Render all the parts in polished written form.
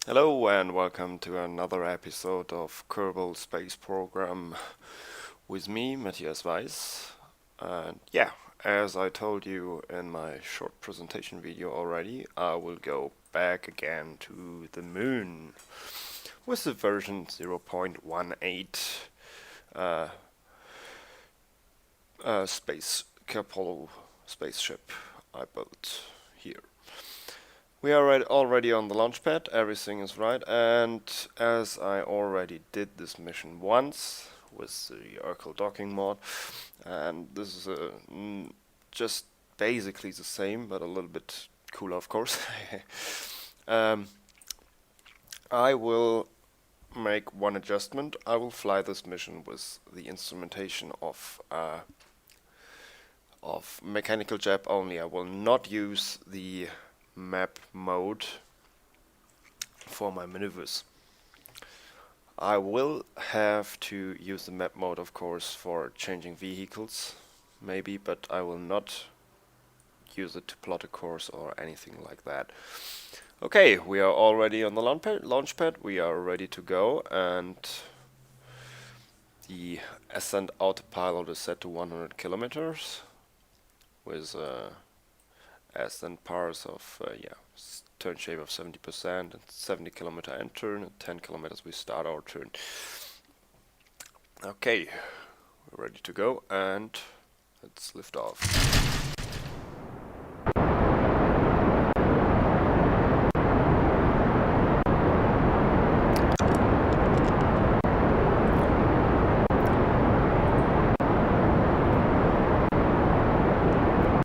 Hello and welcome to another episode of Kerbal Space Program with me, Matthias Weiss. And yeah, as I told you in my short presentation video already, I will go back again to the moon with the version 0.18 uh, space Kerpollo spaceship I built here. We are already on the launch pad, everything is right, and as I already did this mission once with the Erkle docking mod, and this is just basically the same, but a little bit cooler, of course. um, I will make one adjustment. I will fly this mission with the instrumentation of mechanical jab only. I will not use the map mode for my maneuvers. I will have to use the map mode, of course, for changing vehicles, maybe, but I will not use it to plot a course or anything like that. Okay, we are already on the launch pad. We are ready to go, and the ascent autopilot is set to 100 kilometers with ascent parse of turn shape of 70% and 70 kilometer end turn, and 10 kilometers we start our turn. Okay, we're ready to go, and let's lift off.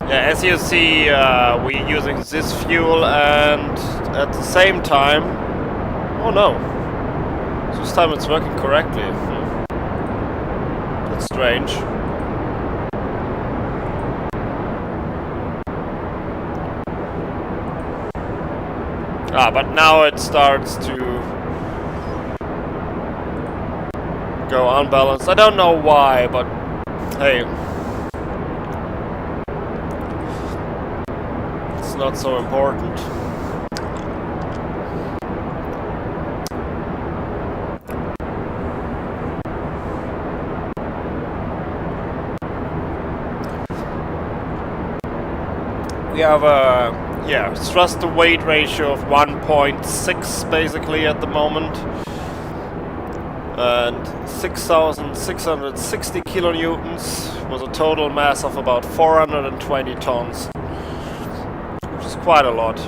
Yeah, as you see, we're using this fuel, and at the same time, oh no, this time it's working correctly. That's strange. But now it starts to go unbalanced. I don't know why, but hey. Not so important. We have a thrust to weight ratio of 1.6 basically at the moment, and 6,660 kilonewtons with a total mass of about 420 tons. Which is quite a lot.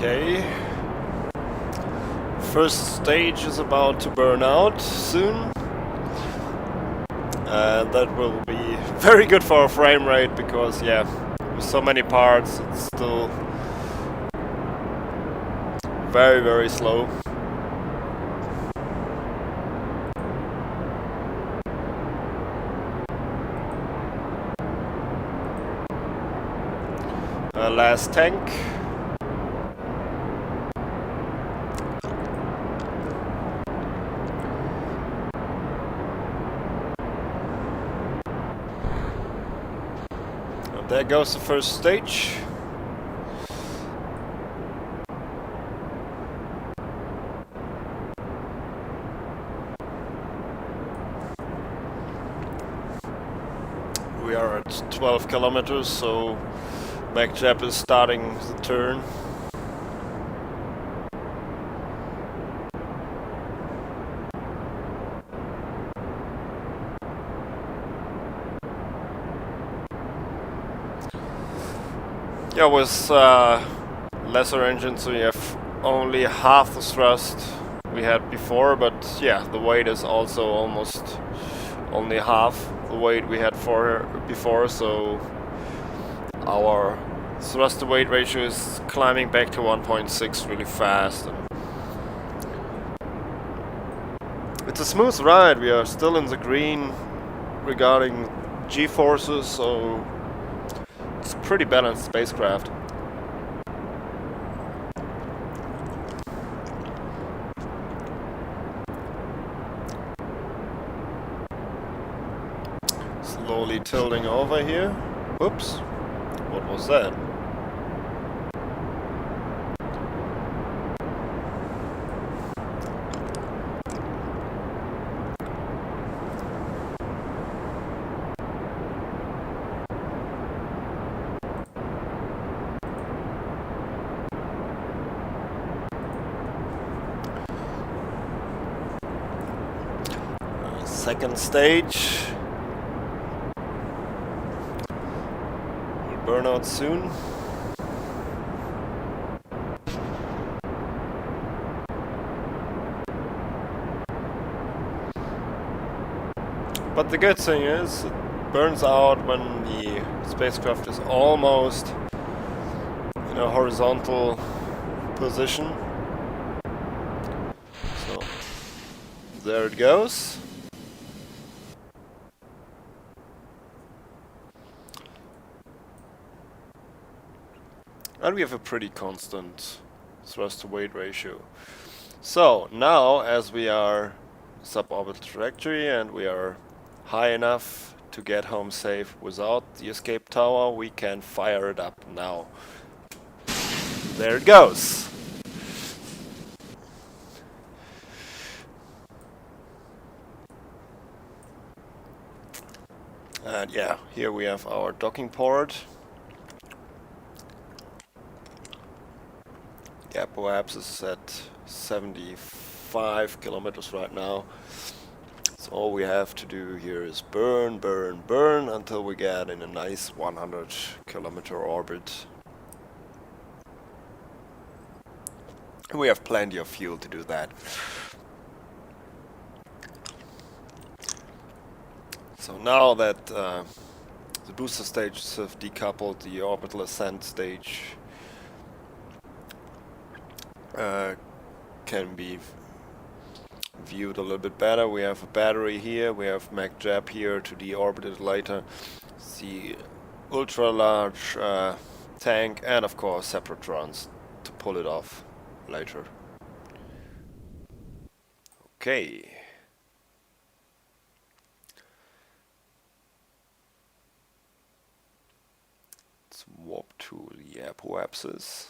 Okay. First stage is about to burn out soon. And that will be very good for our frame rate because, yeah, with so many parts, it's still very, very slow. Last tank. There goes the first stage. We are at 12 kilometers, so Mechjeb is starting the turn. Yeah, with lesser engines we have only half the thrust we had before, but yeah, the weight is also almost only half the weight we had before, so our thrust to weight ratio is climbing back to 1.6 really fast. It's a smooth ride, we are still in the green regarding G-forces, so it's a pretty balanced spacecraft. Slowly tilting over here. Whoops, what was that? Second stage. Will burn out soon. But the good thing is, it burns out when the spacecraft is almost in a horizontal position. So, there it goes. And we have a pretty constant thrust to weight ratio. So, now as we are suborbital trajectory and we are high enough to get home safe without the escape tower, we can fire it up now. There it goes. And yeah, here we have our docking port. Yeah, perhaps it's at 75 kilometers right now. So all we have to do here is burn, burn, burn until we get in a nice 100 kilometer orbit. And we have plenty of fuel to do that. So now that the booster stages have decoupled, the orbital ascent stage can be viewed a little bit better. We have a battery here, we have Mechjeb here to deorbit it later, the ultra large tank, and of course separatrons to pull it off later. Okay. Let's warp to the apoapsis.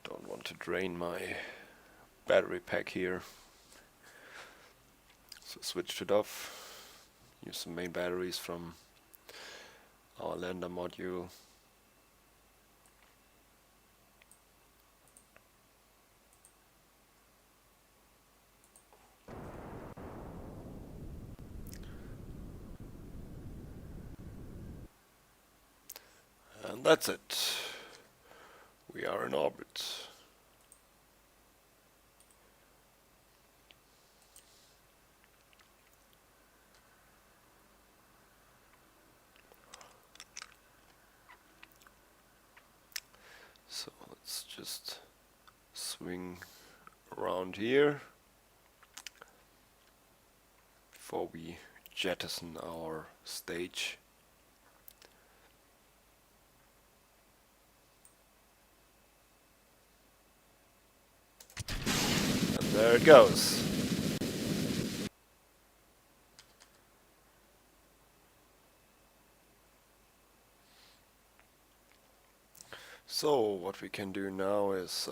Don't want to drain my battery pack here, so switched it off. Use some main batteries from our lander module. And that's it. We are in orbit. So let's just swing around here before we jettison our stage. And there it goes. So what we can do now is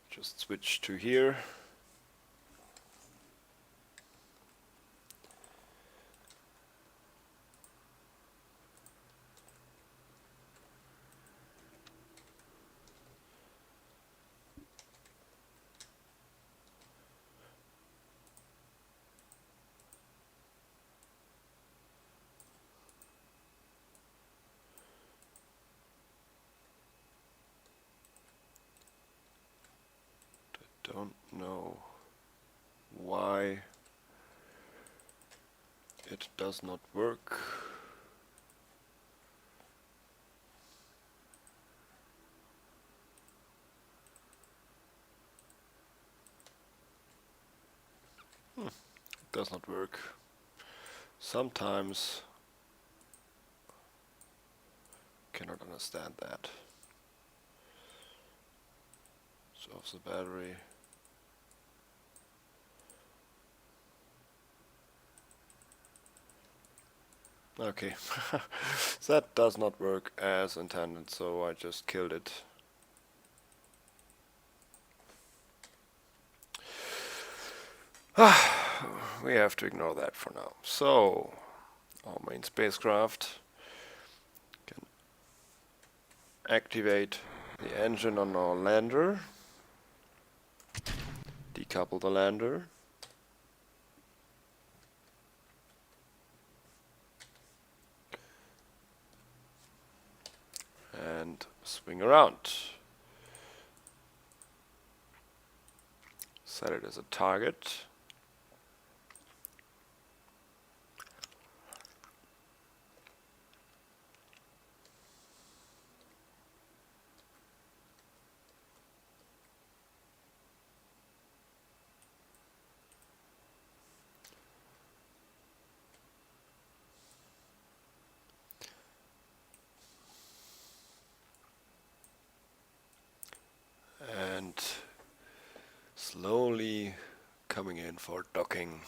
just switch to here. Don't know why it does not work. It does not work. Sometimes cannot understand that. So off the battery. Okay, that does not work as intended, so I just killed it. We have to ignore that for now. So, our main spacecraft can activate the engine on our lander, decouple the lander, and swing around. Set it as a target. And slowly coming in for docking.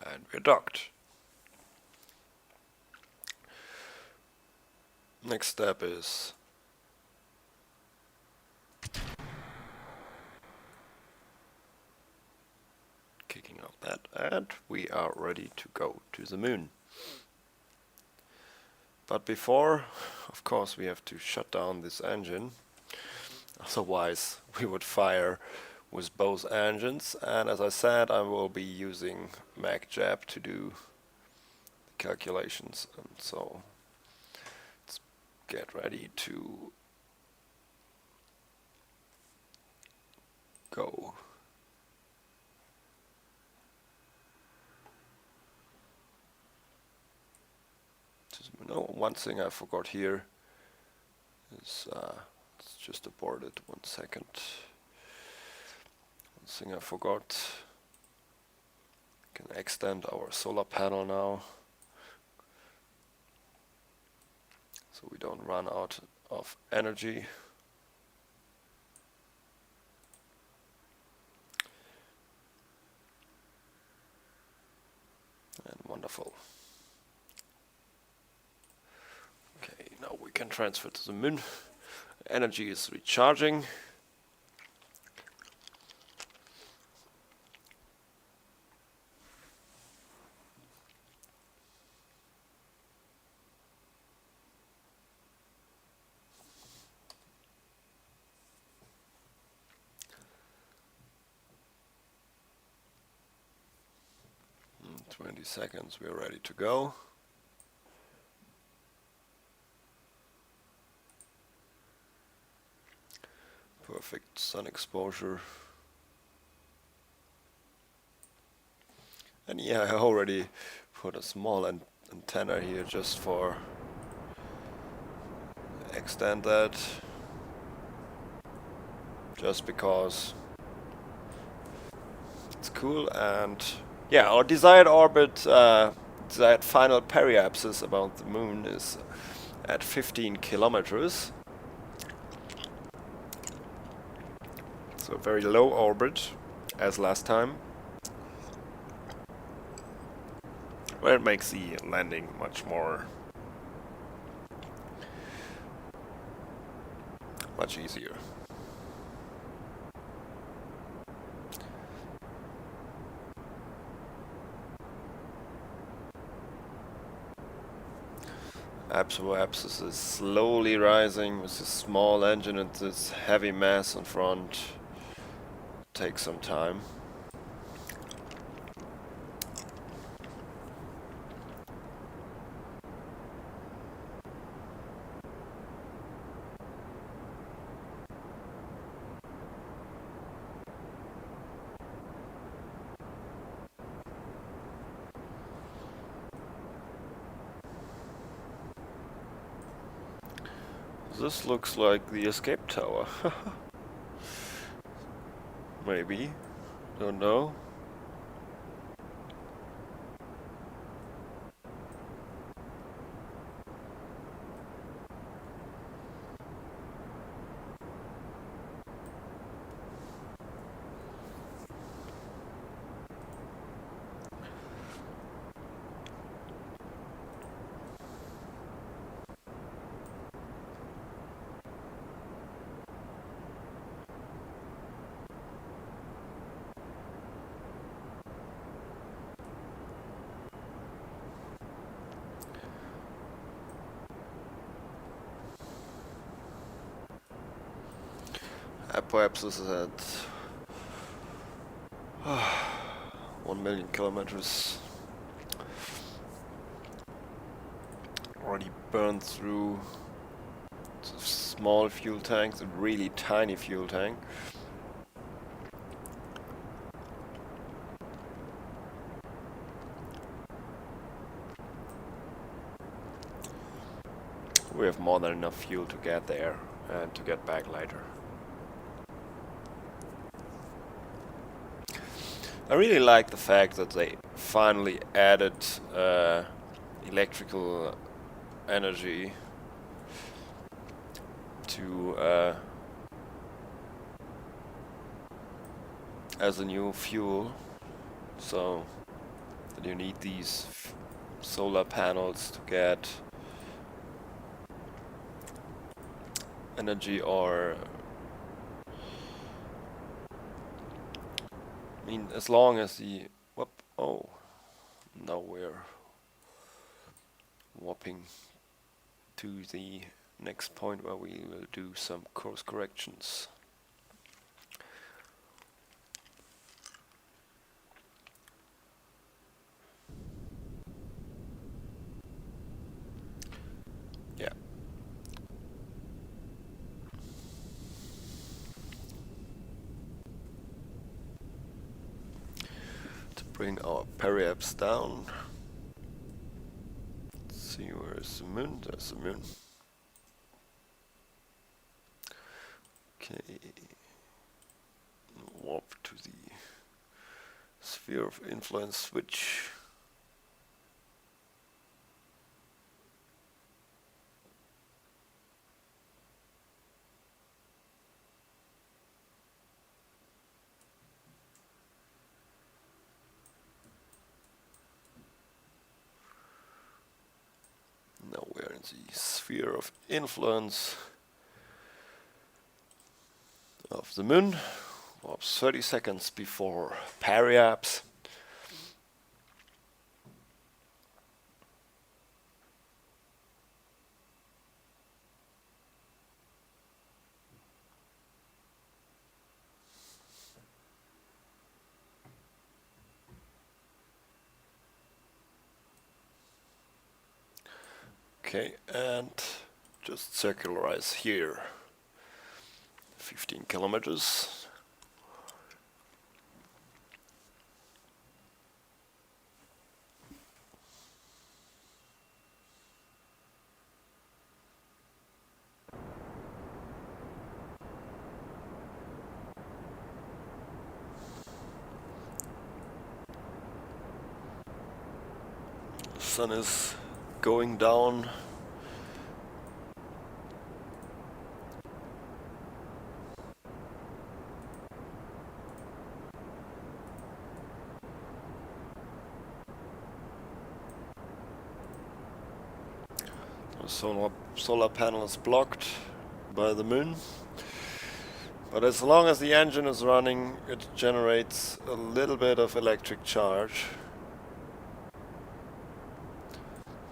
And we're docked. Next step is kicking off that, and we are ready to go to the moon. But before, of course, we have to shut down this engine. Otherwise, we would fire with both engines. And as I said, I will be using Mechjeb to do the calculations. And so, let's get ready to go. No, one thing I forgot here is let's just abort it 1 second. One thing I forgot. We can extend our solar panel now, so we don't run out of energy. And wonderful. Okay, now we can transfer to the moon. Energy is recharging. In 20 seconds we're ready to go. Perfect sun exposure. And yeah, I already put a small antenna here just for extend that, just because it's cool. And yeah, our desired orbit, desired final periapsis about the moon is at 15 kilometers. So very low orbit, as last time. Well, it makes the landing much easier. Apsis is slowly rising with this small engine and this heavy mass in front. Takes some time. This looks like the escape tower. Maybe. Don't know. Perhaps this is at 1,000,000 kilometers. Already burned through the small fuel tanks, a really tiny fuel tank. We have more than enough fuel to get there and to get back later. I really like the fact that they finally added electrical energy to as a new fuel, so that you need these solar panels to get energy, or I mean, as long as the oh, now we're warping to the next point where we will do some course corrections. Yeah. To bring our periapse down. Let's see, where is the moon? There's the moon. Okay. Warp to the sphere of influence switch. Now we're in the sphere of influence of the moon. Warp 30 seconds before periapse. Okay, and just circularize here. 15 kilometers. The sun is going down. The solar panel is blocked by the moon, but as long as the engine is running, it generates a little bit of electric charge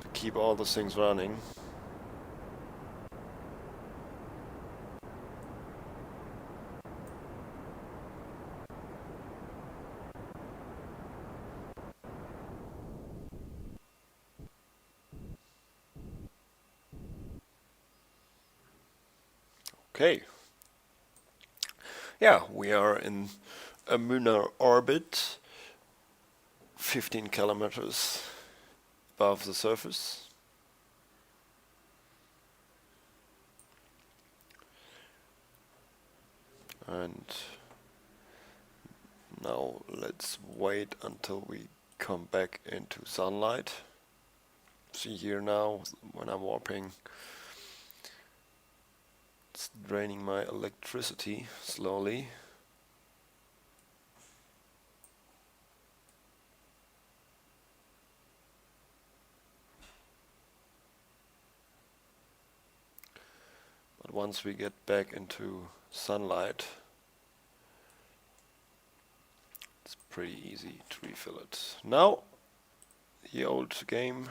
to keep all the things running. Okay. Yeah, we are in a lunar orbit, 15 kilometers above the surface. And now let's wait until we come back into sunlight. See here now, when I'm warping, it's draining my electricity slowly. But once we get back into sunlight, it's pretty easy to refill it. Now, the old game.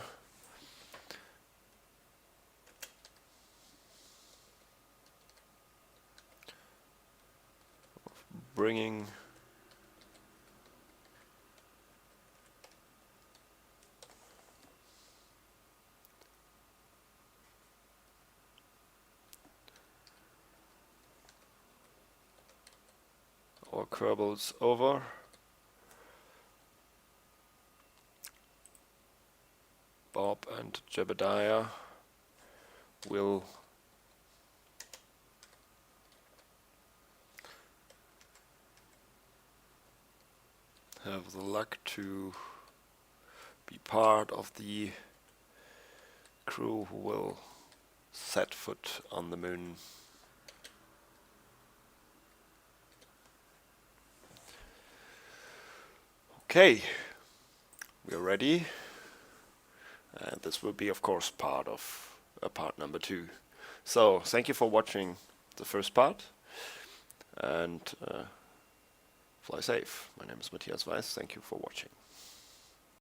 Bringing our Kerbals over. Bob and Jebediah will have the luck to be part of the crew who will set foot on the moon. Okay, we are ready, and this will be of course part of part number 2. So thank you for watching the first part, and fly safe. My name is Matthias Weiß, thank you for watching.